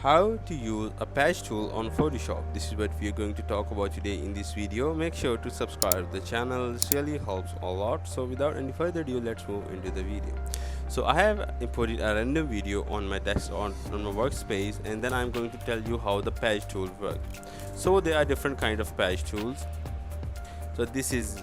How to use a patch tool on Photoshop. This is what we are going to talk about today in this video. Make sure to subscribe to the channel. This really helps a lot. So without any further ado, let's move into the video. So I have imported a random video on my desk on my workspace, and then I'm going to tell you how the patch tool works. So there are different kind of patch tools. So this is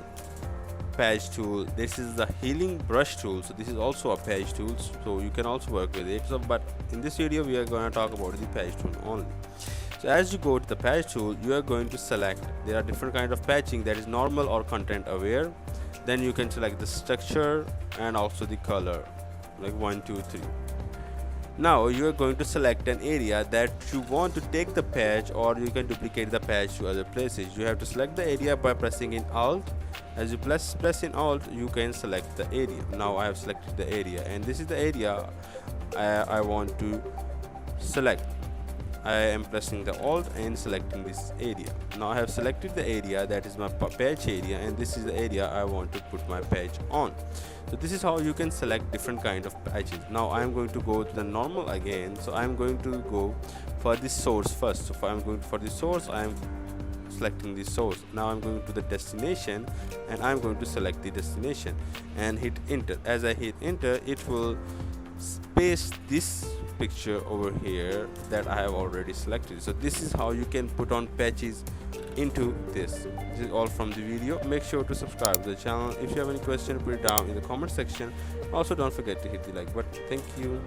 patch tool, this is the healing brush tool, so this is also a patch tool, so you can also work with it. So but in this video we are going to talk about the patch tool only. So as you go to the patch tool, you are going to select, there are different kind of patching, that is normal or content aware. Then you can select the structure and also the color, like 1 2 3. Now you are going to select an area that you want to take the patch, or you can duplicate the patch to other places. You have to select the area by pressing in Alt. As you press in Alt, you can select the area. Now I have selected the area, and this is the area I want to select. I am pressing the Alt and selecting this area. Now I have selected the area, that is my patch area, and this is the area I want to put my patch on. So this is how you can select different kind of patches. Now I am going to go to the normal again. So I am going to go for the source first. So if I am going for the source, I am selecting the source. Now I'm going to the destination, and I'm going to select the destination and hit enter. As I hit enter, it will paste this picture over here that I have already selected. So this is how you can put on patches into this. This is all from the video. Make sure to subscribe to the channel. If you have any question, put it down in the comment section. Also don't forget to hit the like button. Thank you.